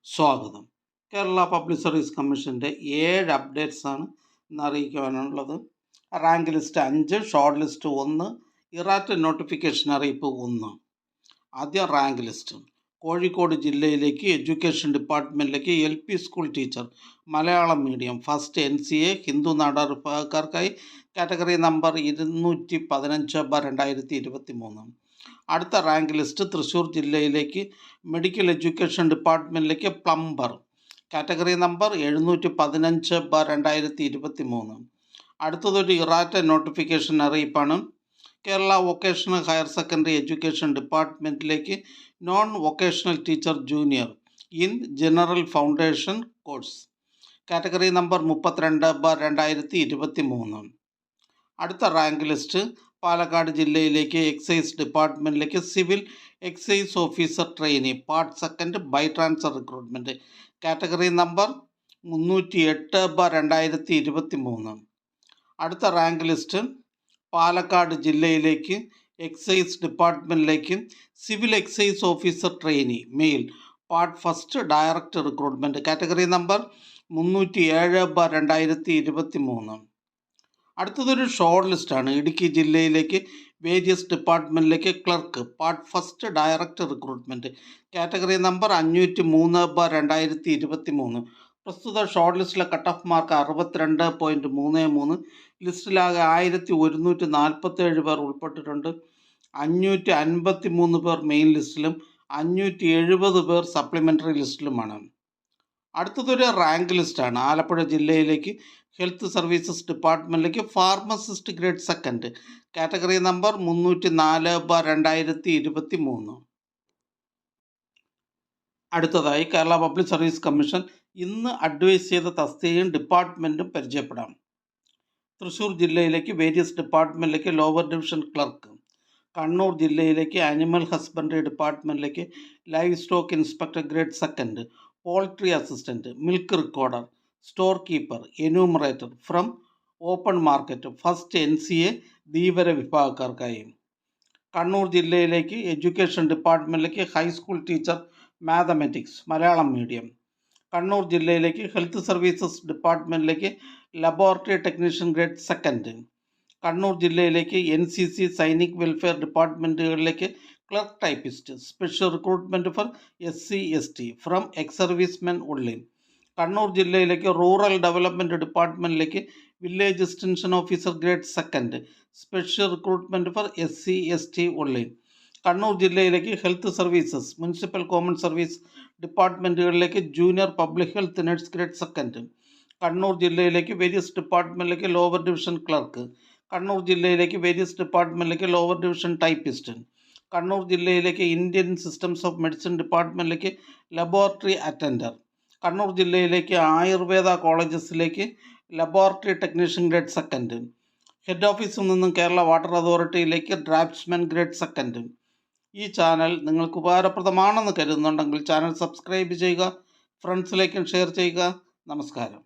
സ്വാഗതം. Kerala public service കമ്മീഷൻ്റെ 7 അപ്ഡേറ്റ്സാണ് ഇന്ന് അറിയിക്കുവാനുള്ളത്. Rank list 5, short list 1, errata notification അറിയിപ്പ് 1. ആദ്യം റാങ്ക് ലിസ്റ്റ്. കോഴിക്കോട് ജില്ലയിലേക്ക് എഡ്യൂക്കേഷൻ ഡിപ്പാർട്ട്മെൻറ്റിലേക്ക് LP school teacher Malayalam medium first NCA Hindu Nadar വിഭാഗക്കാർക്കായി കാറ്റഗറി നമ്പർ 215/2023. അടുത്ത റാങ്ക് ലിസ്റ്റ് തൃശ്ശൂർ ജില്ലയിലേക്ക് മെഡിക്കൽ എഡ്യൂക്കേഷൻ ഡിപ്പാർട്ട്മെൻറ്റിലേക്ക് പ്ലംബർ കാറ്റഗറി നമ്പർ 715/2023. അടുത്തതൊരു ഇറാറ്റ നോട്ടിഫിക്കേഷൻ അറിയിപ്പാണ്. Kerala vocational higher secondary education ഡിപ്പാർട്ട്മെൻറ്റിലേക്ക് non vocational teacher junior in general foundation course category number 32/2023. അടുത്ത rank list Palakkad ജില്ലയിലേക്ക് excise ഡിപ്പാർട്ട്മെൻറ്റിലേക്ക് civil excise officer trainee part second by transfer recruitment category number 308/2023. അടുത്ത rank list Palakkad ജില്ലയിലേക്ക് excise ഡിപ്പാർട്ട്മെൻറ്റിലേക്ക് civil excise officer trainee male part first direct recruitment category number 307/2023. അടുത്തതൊരു short ലിസ്റ്റാണ്. ഇടുക്കി ജില്ലയിലേക്ക് various ഡിപ്പാർട്ട്മെൻറ്റിലേക്ക് clerk part first direct recruitment category number 503/2023. പ്രസ്തുത short ലിസ്റ്റിലെ cut off mark 62.33. ലിസ്റ്റിലാകെ 1147 പേർ ഉൾപ്പെട്ടിട്ടുണ്ട്. 553 പേർ മെയിൻ ലിസ്റ്റിലും 570 പേർ സപ്ലിമെൻ്ററി ലിസ്റ്റിലുമാണ്. അടുത്തതൊരു റാങ്ക് ലിസ്റ്റാണ്. ആലപ്പുഴ ജില്ലയിലേക്ക് ഹെൽത്ത് സർവീസസ് ഡിപ്പാർട്ട്മെൻറ്റിലേക്ക് pharmacist grade second category number 304/2023. അടുത്തതായി കേരള പബ്ലിക് സർവീസ് കമ്മീഷൻ ഇന്ന് അഡ്വൈസ് ചെയ്ത തസ്തികയും ഡിപ്പാർട്ട്മെൻറ്റും പരിചയപ്പെടാം. തൃശ്ശൂർ ജില്ലയിലേക്ക് വേരിയസ് ഡിപ്പാർട്ട്മെൻറ്റിലേക്ക് ലോവർ ഡിവിഷൻ ക്ലർക്ക്, കണ്ണൂർ ജില്ലയിലേക്ക് ആനിമൽ ഹസ്ബൻഡറി ഡിപ്പാർട്ട്മെൻറ്റിലേക്ക് live stock inspector grade second, poultry assistant, milk recorder, store keeper, enumerator from open market first NCA Dheevara വിഭാഗക്കാർക്കായി. കണ്ണൂർ ജില്ലയിലേക്ക് എഡ്യൂക്കേഷൻ ഡിപ്പാർട്ട്മെൻറ്റിലേക്ക് high school teacher mathematics Malayalam medium. Kannur ജില്ലയിലേക്ക് ഹെൽത്ത് സർവീസസ് ഡിപ്പാർട്ട്മെൻറ്റിലേക്ക് laboratory technician grade second. Kannur ജില്ലയിലേക്ക് NCC Sainik welfare ഡിപ്പാർട്ട്മെൻറ്റുകളിലേക്ക് clerk typist special recruitment for SC/ST from ex servicemen only. Kannur ജില്ലയിലേക്ക് rural development ഡിപ്പാർട്ട്മെൻറ്റിലേക്ക് village extension officer grade second special recruitment for SC/ST only. Kannur ജില്ലയിലേക്ക് health services municipal common service ഡിപ്പാർട്ട്മെൻറ്റുകളിലേക്ക് junior public health nurse grade second. Kannur ജില്ലയിലേക്ക് various ഡിപ്പാർട്ട്മെൻറ്റിലേക്ക് lower division clerk. Kannur ജില്ലയിലേക്ക് various ഡിപ്പാർട്ട്മെൻറ്റിലേക്ക് lower division typist. Kannur ജില്ലയിലേക്ക് Indian systems of medicine ഡിപ്പാർട്ട്മെൻറ്റിലേക്ക് laboratory attender. Kannur ജില്ലയിലേക്ക് ആയുർവേദ കോളേജസിലേക്ക് laboratory technician grade second. Head ഓഫീസിൽ നിന്നും കേരള വാട്ടർ അതോറിറ്റിയിലേക്ക് ഡ്രാഫ്റ്റ്സ്മാൻ ഗ്രേഡ് സെക്കൻഡ്. ഈ ചാനൽ നിങ്ങൾക്ക് ഉപകാരപ്രദമാണെന്ന് കരുതുന്നുണ്ടെങ്കിൽ ചാനൽ സബ്സ്ക്രൈബ് ചെയ്യുക, ഫ്രണ്ട്സിലേക്കും ഷെയർ ചെയ്യുക. നമസ്കാരം.